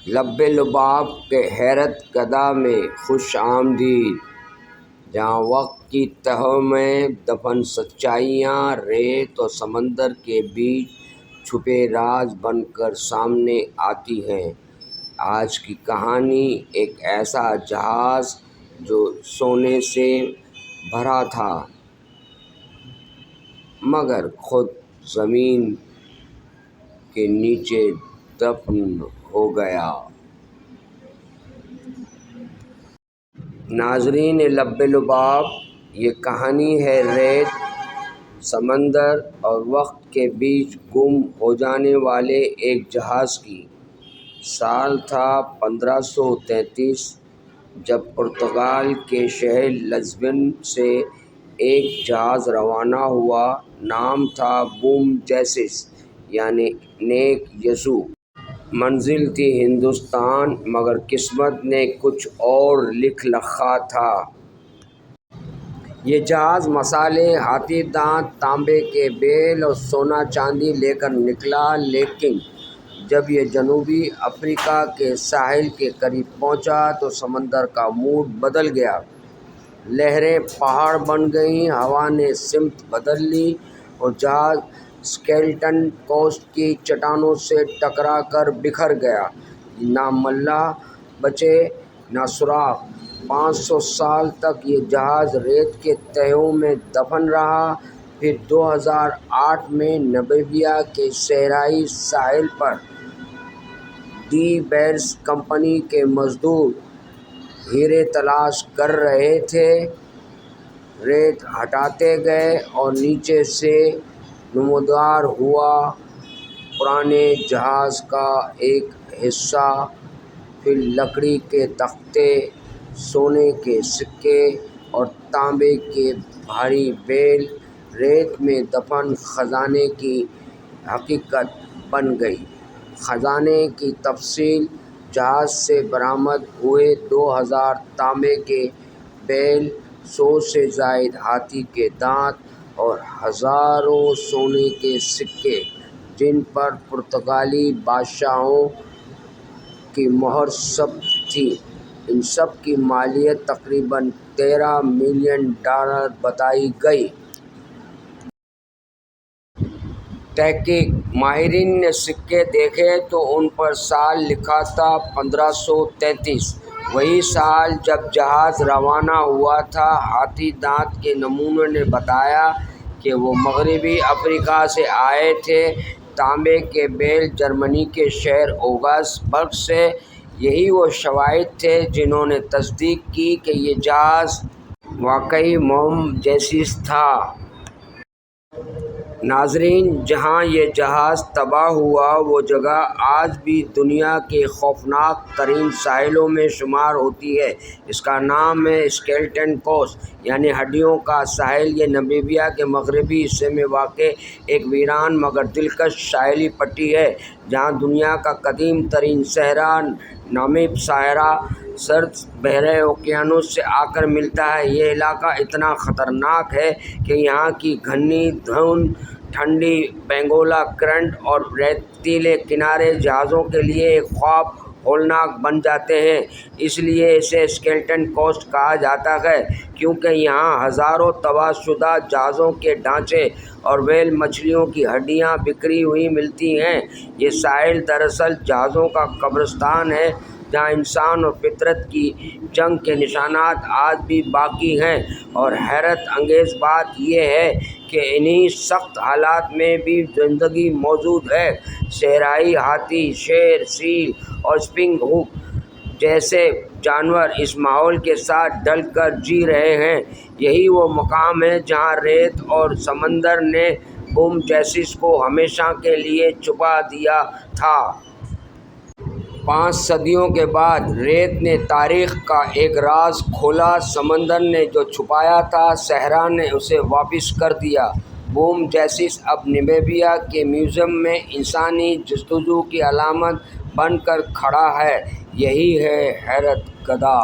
لب لباب کے حیرت کدہ میں خوش آمدید، جہاں وقت کی تہوں میں دفن سچائیاں ریت و سمندر کے بیچ چھپے راز بن کر سامنے آتی ہیں۔ آج کی کہانی ایک ایسا جہاز جو سونے سے بھرا تھا مگر خود زمین کے نیچے دفن ہو گیا۔ ناظرین لب لباب، یہ کہانی ہے ریت، سمندر اور وقت کے بیچ گم ہو جانے والے ایک جہاز کی۔ سال تھا 1533 جب پرتگال کے شہر لزبن سے ایک جہاز روانہ ہوا۔ نام تھا بوم جیسس یعنی نیک یسوع۔ منزل تھی ہندوستان مگر قسمت نے کچھ اور لکھ رکھا تھا۔ یہ جہاز مصالحے، ہاتھی دانت، تانبے کے بیل اور سونا چاندی لے کر نکلا، لیکن جب یہ جنوبی افریقہ کے ساحل کے قریب پہنچا تو سمندر کا موڈ بدل گیا۔ لہریں پہاڑ بن گئیں، ہوا نے سمت بدل لی اور جہاز اسکیلٹن کوسٹ کی چٹانوں سے ٹکرا کر بکھر گیا۔ نہ ملح بچے نہ سراغ۔ 500 سال تک یہ جہاز ریت کے تہوں میں دفن رہا۔ پھر 2008 میں نمیبیا کے صحرائی ساحل پر ڈی بیئرز کمپنی کے مزدور ہیرے تلاش کر رہے تھے۔ ریت ہٹاتے گئے اور نیچے سے نمودار ہوا پرانے جہاز کا ایک حصہ، پھر لکڑی کے تختے، سونے کے سکے اور تانبے کے بھاری بیل۔ ریت میں دفن خزانے کی حقیقت بن گئی۔ خزانے کی تفصیل: جہاز سے برآمد ہوئے 2000 تانبے کے بیل، 100 سے زائد ہاتھی کے دانت اور ہزاروں سونے کے سکے جن پر پرتگالی بادشاہوں کی مہر ثبت تھی، ان سب کی مالیت تقریباً $13 ملین بتائی گئی۔ تحقیق: ماہرین نے سکے دیکھے تو ان پر سال لکھا تھا 1533، وہی سال جب جہاز روانہ ہوا تھا۔ ہاتھی دانت کے نمونوں نے بتایا کہ وہ مغربی افریقہ سے آئے تھے۔ تانبے کے بیل جرمنی کے شہر اوگسبرگ سے۔ یہی وہ شواہد تھے جنہوں نے تصدیق کی کہ یہ جہاز واقعی بوم جیسس تھا۔ ناظرین، جہاں یہ جہاز تباہ ہوا وہ جگہ آج بھی دنیا کے خوفناک ترین ساحلوں میں شمار ہوتی ہے۔ اس کا نام ہے اسکیلٹن کوسٹ یعنی ہڈیوں کا ساحل۔ یہ نمیبیا کے مغربی حصے میں واقع ایک ویران مگر دلکش ساحلی پٹی ہے جہاں دنیا کا قدیم ترین صحرا نامیب صحرا سرد بحرۂ اوقیانوس سے آ کر ملتا ہے۔ یہ علاقہ اتنا خطرناک ہے کہ یہاں کی گھنی دھند، ٹھنڈی بینگولا کرنٹ اور ریتیلے کنارے جہازوں کے لیے ایک خواب ہولناک بن جاتے ہیں۔ اس لیے اسے اسکیلٹن کوسٹ کہا جاتا ہے کیونکہ یہاں ہزاروں تباہ شدہ جہازوں کے ڈھانچے اور ویل مچھلیوں کی ہڈیاں بکھری ہوئی ملتی ہیں۔ یہ ساحل دراصل جہازوں کا قبرستان ہے جہاں انسان اور فطرت کی جنگ کے نشانات آج بھی باقی ہیں، اور حیرت انگیز بات یہ ہے کہ انہی سخت حالات میں بھی زندگی موجود ہے۔ صحرائی ہاتھی، شیر، سیل اور اسپنگ ہوک جیسے جانور اس ماحول کے ساتھ ڈل کر جی رہے ہیں۔ یہی وہ مقام ہے جہاں ریت اور سمندر نے بوم جیسس کو ہمیشہ کے لیے چھپا دیا تھا۔ 5 صدیوں کے بعد ریت نے تاریخ کا ایک راز کھولا۔ سمندر نے جو چھپایا تھا، صحرا نے اسے واپس کر دیا۔ بوم جیسس اب نمیبیا کے میوزیم میں انسانی جستجو کی علامت بن کر کھڑا ہے۔ یہی ہے حیرت کدہ۔